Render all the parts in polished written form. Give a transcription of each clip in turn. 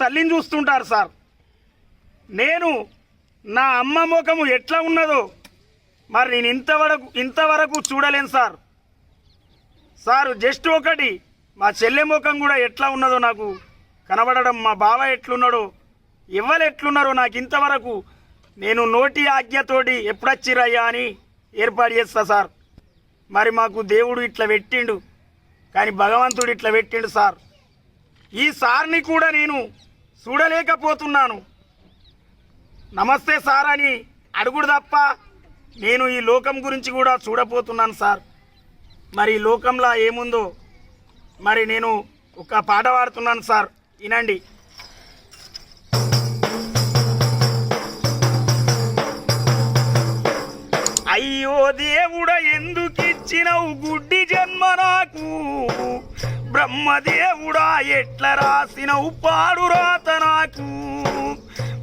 తల్లిని చూస్తుంటారు సార్. నేను నా అమ్మ ముఖము ఎట్లా ఉన్నదో మరి నేను ఇంతవరకు చూడలేను సార్. సార్ జస్ట్ ఒకటి మా చెల్లె ముఖం కూడా ఎట్లా ఉన్నదో నాకు కనబడడం, మా బావ ఎట్లున్నాడో ఎవరు ఎట్లున్నారో నాకు ఇంతవరకు నేను నోటి ఆజ్ఞతోటి ఎప్పుడొచ్చిరయ్యా అని ఏర్పాటు చేస్తా సార్. మరి మాకు దేవుడు ఇట్లా పెట్టిండు, కానీ భగవంతుడు ఇట్లా పెట్టిండు సార్. ఈ సార్ని కూడా నేను చూడలేకపోతున్నాను. నమస్తే సార్ అని అడుగుడు తప్ప నేను ఈ లోకం గురించి కూడా చూడపోతున్నాను సార్. మరి ఈ లోకంలో ఏముందో మరి నేను ఒక పాట పాడుతున్నాను సార్, వినండి. అయ్యో దేవుడా ఎందుకిచ్చినవు గుడ్డి జన్మ నాకు, బ్రహ్మదేవుడా ఎట్లా రాసినవు పాడు రాత నాకు,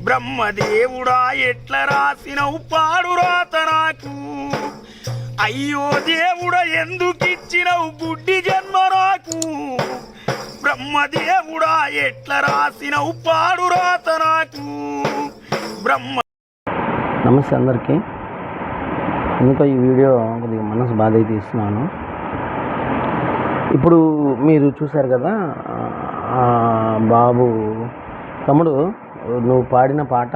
బ్రహ్మదేవుడా ఎట్లా రాసినవు పాడు రాత నాకు. అయ్యో దేవుడా ఎందుకిచ్చినవు గుడ్డి జన్మ నాకు, బ్రహ్మదేవుడా ఎట్లా రాసినవు పాడు రాత నాకు. నమస్తే అందరికీ. ఎందుకో ఈ వీడియో కొద్దిగా మనసు బాధ అయితే ఇస్తున్నాను. ఇప్పుడు మీరు చూశారు కదా, బాబు తమ్ముడు నువ్వు పాడిన పాట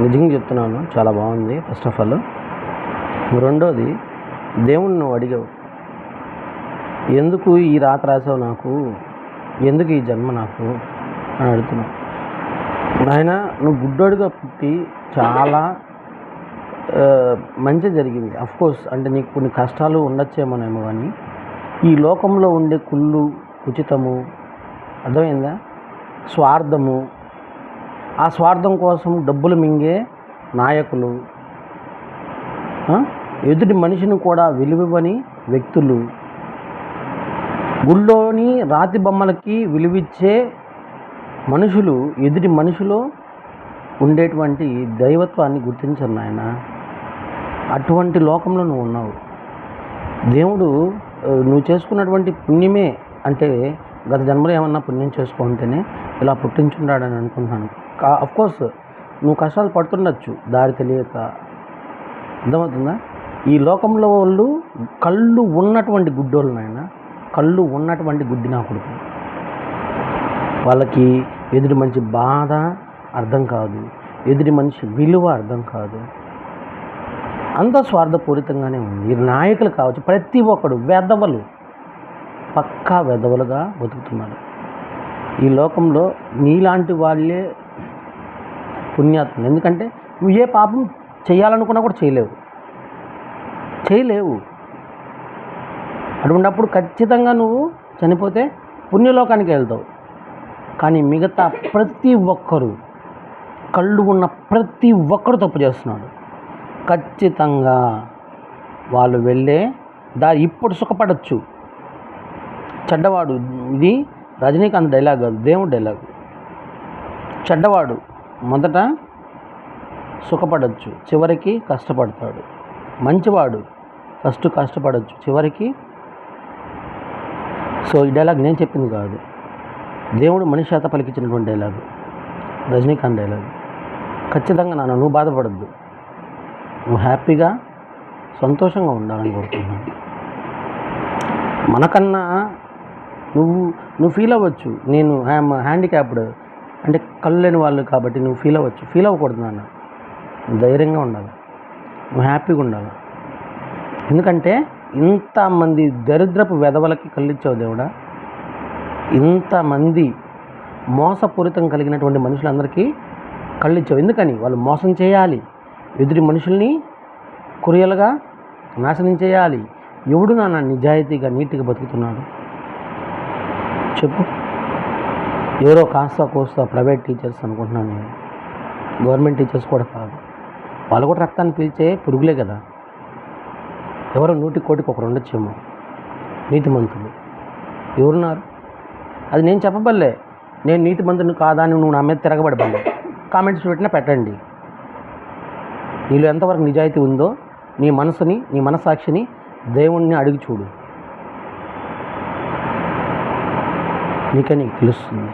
నిజంగా చెప్తున్నాను చాలా బాగుంది. ఫస్ట్ ఆఫ్ ఆల్ రెండోది, దేవుణ్ణి నువ్వు అడిగావు, ఎందుకు ఈ రాత రాసావు నాకు, ఎందుకు ఈ జన్మ నాకు అని అడుగుతున్నావు. ఆయన నువ్వు గుడ్డోడుగా పుట్టి చాలా మంచి జరిగింది. అఫ్కోర్స్ అంటే నీకు కొన్ని కష్టాలు ఉండొచ్చేమోనేమో, కానీ ఈ లోకంలో ఉండే కుళ్ళు, ఉచితము, అర్థమైందా, స్వార్థము, ఆ స్వార్థం కోసం డబ్బులు మింగే నాయకులు, ఎదుటి మనిషిని కూడా విలువని వ్యక్తులు, గుళ్ళోని రాతి బొమ్మలకి విలువిచ్చే మనుషులు ఎదుటి మనుషులో ఉండేటువంటి దైవత్వాన్ని గుర్తించరు నాయన. అటువంటి లోకంలో నువ్వు ఉన్నావు. దేవుడు నువ్వు చేసుకున్నటువంటి పుణ్యమే, అంటే గత జన్మలో ఏమన్నా పుణ్యం చేసుకుంటేనే ఇలా పుట్టించున్నాడని అనుకుంటున్నాను. అఫ్కోర్స్ నువ్వు కష్టాలు పడుతుండొచ్చు దారి తెలియక, అర్థమవుతుందా. ఈ లోకంలో వాళ్ళు కళ్ళు ఉన్నటువంటి గుడ్డోళ్ళు నాయన, కళ్ళు ఉన్నటువంటి గుడ్డి నా కొడుకు. వాళ్ళకి ఎదుటి మనిషి బాధ అర్థం కాదు, ఎదుటి మనిషి విలువ అర్థం కాదు, అంత స్వార్థపూరితంగానే ఉంది. ఈ నాయకులు కావచ్చు, ప్రతి ఒక్కడు వెధవలు, పక్కా వెధవలుగా బతుకుతున్నారు. ఈ లోకంలో నీలాంటి వాళ్ళే పుణ్యాత్ములు. ఎందుకంటే నువ్వు ఏ పాపం చేయాలనుకున్నా కూడా చేయలేవు. అటువంటిప్పుడు ఖచ్చితంగా నువ్వు చనిపోతే పుణ్యలోకానికి వెళ్తావు. కానీ మిగతా ప్రతి ఒక్కరు, కళ్ళు ఉన్న ప్రతి ఒక్కరు తప్పు చేస్తున్నాడు. ఖచ్చితంగా వాళ్ళు వెళ్ళే ఇప్పుడు సుఖపడచ్చు. చెడ్డవాడు, ఇది రజనీకాంత్ డైలాగ్ కాదు, దేవుడు డైలాగ్. చెడ్డవాడు మొదట సుఖపడచ్చు, చివరికి కష్టపడతాడు. మంచివాడు ఫస్ట్ కష్టపడచ్చు, చివరికి. సో ఈ డైలాగ్ నేను చెప్పింది కాదు, దేవుడు మనిషి చేత పలికించినటువంటి డైలాగు, రజనీకాంత్ డైలాగ్. ఖచ్చితంగా నువ్వు బాధపడద్దు, నువ్వు హ్యాపీగా సంతోషంగా ఉండాలని కోరుకుంటున్నాను. మనకన్నా నువ్వు ఫీల్ అవ్వచ్చు, నేను హ్యాండిక్యాప్డ్ అంటే కళ్ళు లేని వాళ్ళు కాబట్టి నువ్వు ఫీల్ అవ్వచ్చు. ఫీల్ అవ్వకూడదు నాన్న, ధైర్యంగా ఉండాలి, నువ్వు హ్యాపీగా ఉండాలి. ఎందుకంటే ఇంతమంది దరిద్రపు వెధవలకి కళ్ళిచ్చావు దేవుడా, ఇంతమంది మోసపూరితం కలిగినటువంటి మనుషులందరికీ కళ్ళిచ్చావు. ఎందుకని? వాళ్ళు మోసం చేయాలి, ఎదుటి మనుషుల్ని కురియలుగా నాశనం చేయాలి. ఎవడు నాన్న నిజాయితీగా నీట్గా బతుకుతున్నాడు చెప్పు? ఎవరో కాస్త కోస్తా ప్రైవేట్ టీచర్స్ అనుకుంటున్నాను నేను, గవర్నమెంట్ టీచర్స్ కూడా కాదు. వాళ్ళు కూడా రక్తాన్ని పీల్చే పురుగులే కదా. ఎవరో 100 ఒకరు ఉండొచ్చేమో నీతిమంతులు. ఎవరున్నారు? అది నేను చెప్పబల్లే, నేను నీతిమంతుని కాదా అని నువ్వు నా మీద తిరగబడబల్లే. కామెంట్స్ పెట్టినా పెట్టండి. నీలో ఎంతవరకు నిజాయితీ ఉందో నీ మనసుని, నీ మనసాక్షిని, దేవుణ్ణి అడిగి చూడు, నీకు తెలుస్తుంది.